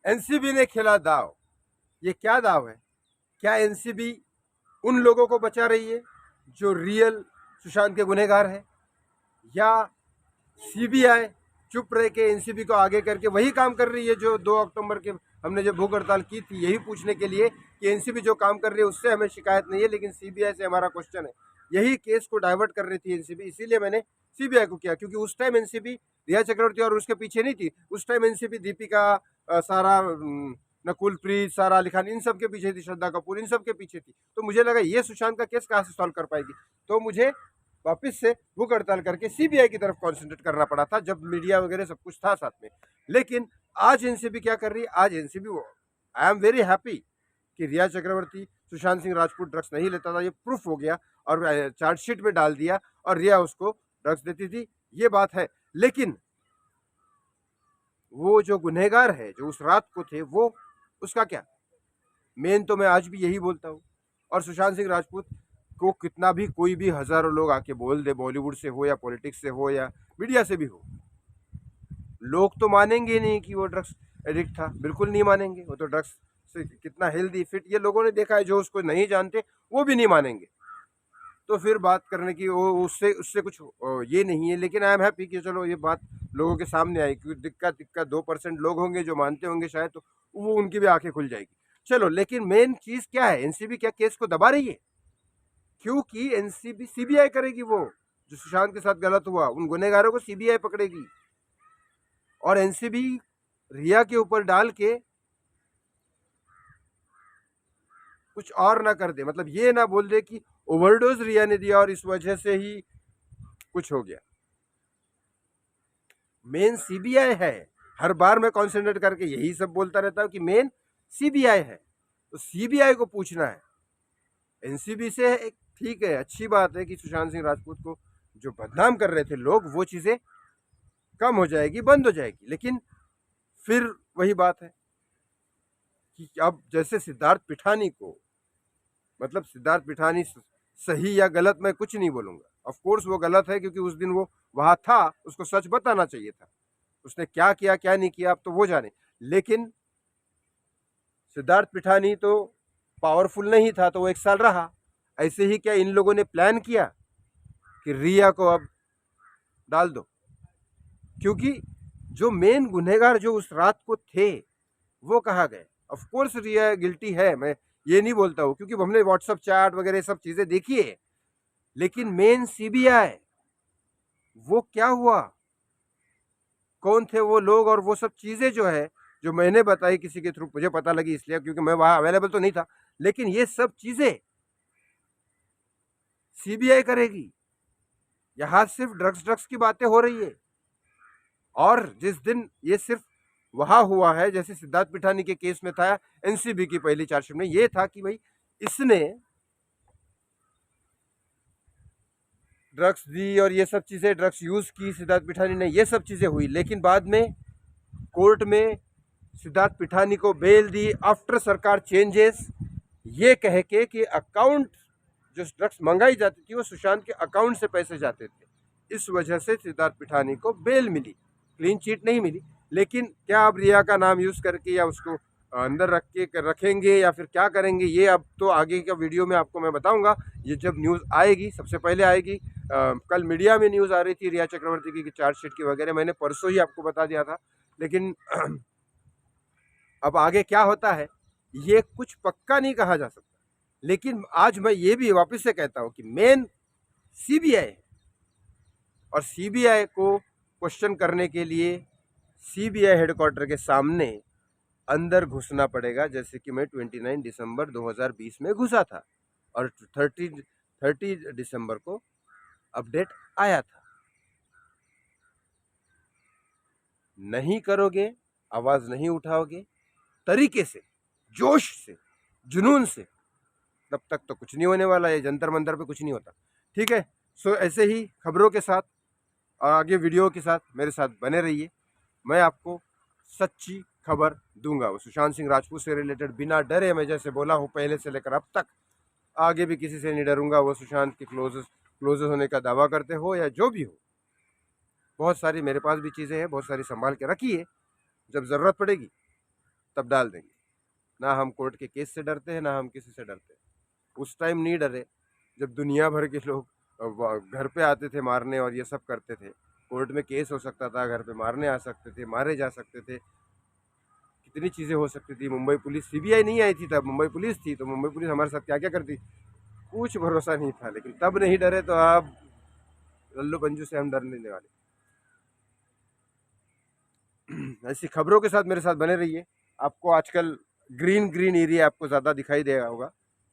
NCB ने खेला दाव। ये क्या दाव है? क्या एनसीबी उन लोगों को बचा रही है जो रियल सुशांत के गुनहगार है, या सीबीआई चुप रह के एनसीबी को आगे करके वही काम कर रही है जो 2 अक्टूबर के हमने जब भूख हड़ताल की थी, यही पूछने के लिए कि एनसीबी जो काम कर रही है उससे हमें शिकायत नहीं है, लेकिन सीबीआई से हमारा क्वेश्चन है। यही केस को डाइवर्ट कर रही थी एनसीबी, इसीलिए मैंने सीबीआई को किया, क्योंकि उस टाइम एनसीबी रिया चक्रवर्ती और उसके पीछे नहीं थी। उस टाइम एनसीबी दीपिका, सारा, नकुल प्रीत, सारा अली खान, इन सब के पीछे थी, श्रद्धा कपूर, इन सब के पीछे थी। तो मुझे लगा ये सुशांत का केस कहाँ से सॉल्व कर पाएगी, तो मुझे वापस से भूख हड़ताल करके सीबीआई की तरफ कॉन्सेंट्रेट करना पड़ा था, जब मीडिया वगैरह सब कुछ था साथ में। लेकिन आज एनसीबी क्या कर रही है? आज NCB, I am very happy कि रिया चक्रवर्ती सुशांत सिंह राजपूत ड्रग्स नहीं लेता था, ये प्रूफ हो गया और चार्जशीट में डाल दिया, और रिया उसको ड्रग्स देती थी, ये बात है। लेकिन वो जो गुनहगार है, जो उस रात को थे, वो उसका क्या? मेन तो मैं आज भी यही बोलता हूँ। और सुशांत सिंह राजपूत को कितना भी कोई भी हजारों लोग आके बोल दे, बॉलीवुड से हो या पॉलिटिक्स से हो या मीडिया से भी हो, लोग तो मानेंगे नहीं कि वो ड्रग्स एडिक्ट था, बिल्कुल नहीं मानेंगे। वो तो ड्रग्स से कितना हेल्दी फिट, ये लोगों ने देखा है, जो उसको नहीं जानते वो भी नहीं मानेंगे। तो फिर बात करने की वो उससे उससे कुछ ये नहीं है। लेकिन आई एम हैप्पी कि चलो ये बात लोगों के सामने आई, क्योंकि दिक्कत दिक्कत 2% लोग होंगे जो मानते होंगे शायद, तो वो उनकी भी आंखें खुल जाएगी। चलो, लेकिन मेन चीज क्या है? एनसीबी क्या केस को दबा रही है? क्योंकि एनसीबी, सीबीआई करेगी वो जो सुशांत के साथ गलत हुआ, उन गुनहगारों को सीबीआई पकड़ेगी। और एनसीबी रिया के ऊपर डाल के कुछ और ना कर दे, मतलब ये ना बोल दे कि ओवरडोज रिया ने दिया और इस वजह से ही कुछ हो गया। मेन सीबीआई है। हर बार मैं कॉन्सेंट्रेट करके यही सब बोलता रहता हूँ कि मेन सीबीआई है, तो सीबीआई को पूछना है। एनसीबी से एक ठीक है, अच्छी बात है कि सुशांत सिंह राजपूत को जो बदनाम कर रहे थे लोग, वो चीजें कम हो जाएगी, बंद हो जाएगी। लेकिन फिर वही बात है कि अब जैसे सिद्धार्थ पिठानी को, मतलब सिद्धार्थ पिठानी सही या गलत मैं कुछ नहीं बोलूंगा, ऑफ कोर्स वो गलत है, क्योंकि उस दिन वो वहां था, उसको सच बताना चाहिए था। उसने क्या किया क्या नहीं किया अब तो वो जाने। लेकिन सिद्धार्थ पिठानी तो पावरफुल नहीं था, तो वो 1 साल रहा। ऐसे ही क्या इन लोगों ने प्लान किया कि रिया को अब डाल दो? क्योंकि जो मेन गुनहगार जो उस रात को थे, वो कहाँ गए? ऑफ कोर्स रिया गिल्टी है, मैं ये नहीं बोलता हूँ, क्योंकि हमने व्हाट्सएप चैट वगैरह सब चीजें देखी है। लेकिन मेन सीबीआई, वो क्या हुआ, कौन थे वो लोग, और वो सब चीजें जो है, जो मैंने बताई किसी के थ्रू मुझे पता लगी, इसलिए क्योंकि मैं वहां अवेलेबल तो नहीं था। लेकिन ये सब चीजें सीबीआई करेगी। यहां सिर्फ ड्रग्स ड्रग्स की बातें हो रही है। और जिस दिन ये सिर्फ वहां हुआ है, जैसे सिद्धार्थ पिठानी के केस में था, एनसीबी की पहली चार्जशीट में ये था कि भाई इसने ड्रग्स दी और ये सब चीजें, ड्रग्स यूज की सिद्धार्थ पिठानी ने, ये सब चीजें हुई। लेकिन बाद में कोर्ट में सिद्धार्थ पिठानी को बेल दी आफ्टर सरकार चेंजेस, ये कह के कि अकाउंट जो ड्रग्स मंगाई जाती थी वो सुशांत के अकाउंट से पैसे जाते थे। इस वजह से सिद्धार्थ पिठानी को बेल मिली, क्लीन चिट नहीं मिली। लेकिन क्या आप रिया का नाम यूज करके या उसको अंदर रख के रखेंगे या फिर क्या करेंगे, ये अब तो आगे का वीडियो में आपको मैं बताऊंगा। ये जब न्यूज़ आएगी सबसे पहले आएगी। कल मीडिया में न्यूज़ आ रही थी रिया चक्रवर्ती की चार्जशीट की वगैरह, मैंने परसों ही आपको बता दिया था। लेकिन अब आगे क्या होता है ये कुछ पक्का नहीं कहा जा सकता। लेकिन आज मैं ये भी वापस से कहता हूं कि मेन सीबीआई है, और सीबीआई को क्वेश्चन करने के लिए सीबीआई हेडक्वार्टर के सामने अंदर घुसना पड़ेगा, जैसे कि मैं 29 दिसंबर 2020 में घुसा था और 30 दिसंबर को अपडेट आया था। नहीं करोगे, आवाज नहीं उठाओगे तरीके से, जोश से, जुनून से, तब तक तो कुछ नहीं होने वाला है। जंतर मंतर पे कुछ नहीं होता। ठीक है, सो ऐसे ही खबरों के साथ और आगे वीडियो के साथ मेरे साथ बने रहिए। मैं आपको सच्ची खबर दूंगा वो सुशांत सिंह राजपूत से रिलेटेड, बिना डरे। मैं जैसे बोला हूँ पहले से लेकर अब तक, आगे भी किसी से नहीं डरूंगा। वो सुशांत के क्लोजेस्ट होने का दावा करते हो या जो भी हो, बहुत सारी मेरे पास भी चीज़ें हैं, बहुत सारी संभाल के रखी है, जब ज़रूरत पड़ेगी तब डाल देंगे। ना हम कोर्ट के केस से डरते हैं, ना हम किसी से डरते हैं। उस टाइम नहीं डरे जब दुनिया भर के लोग घर पे आते थे मारने और ये सब करते थे। कोर्ट में केस हो सकता था, घर पे मारने आ सकते थे, मारे जा सकते थे, कितनी चीज़ें हो सकती थी। मुंबई पुलिस, सीबीआई नहीं आई थी तब, मुंबई पुलिस थी, तो मुंबई पुलिस हमारे साथ क्या क्या करती, कुछ भरोसा नहीं था। लेकिन तब नहीं डरे, तो अब लल्लू पंजू से हम डरने वाले। ऐसी खबरों के साथ मेरे साथ बने रहिए। आपको आजकल ग्रीन ग्रीन एरिया आपको ज़्यादा दिखाई देगा होगा,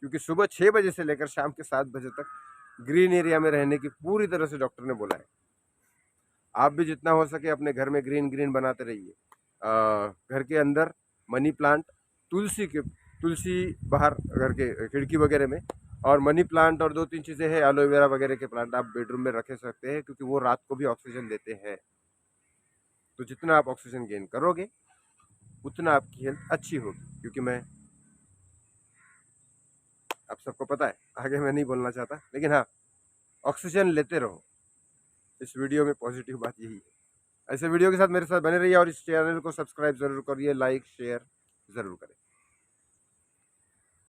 क्योंकि सुबह 6 बजे से लेकर शाम के 7 बजे तक ग्रीन एरिया में रहने की पूरी तरह से डॉक्टर ने बोला है। आप भी जितना हो सके अपने घर में ग्रीन ग्रीन बनाते रहिए। घर के अंदर मनी प्लांट, तुलसी बाहर घर के खिड़की वगैरह में, और मनी प्लांट और 2-3 चीज़ें हैं, एलोवेरा वगैरह के प्लांट आप बेडरूम में रख सकते हैं, क्योंकि वो रात को भी ऑक्सीजन देते हैं। तो जितना आप ऑक्सीजन गेन करोगे उतना आपकी हेल्थ अच्छी होगी। क्योंकि मैं, आप सबको पता है, आगे मैं नहीं बोलना चाहता, लेकिन हाँ, ऑक्सीजन लेते रहो। इस वीडियो में पॉजिटिव बात यही है। ऐसे वीडियो के साथ मेरे साथ बने रहिए और इस चैनल को सब्सक्राइब ज़रूर करिए, लाइक शेयर ज़रूर करें।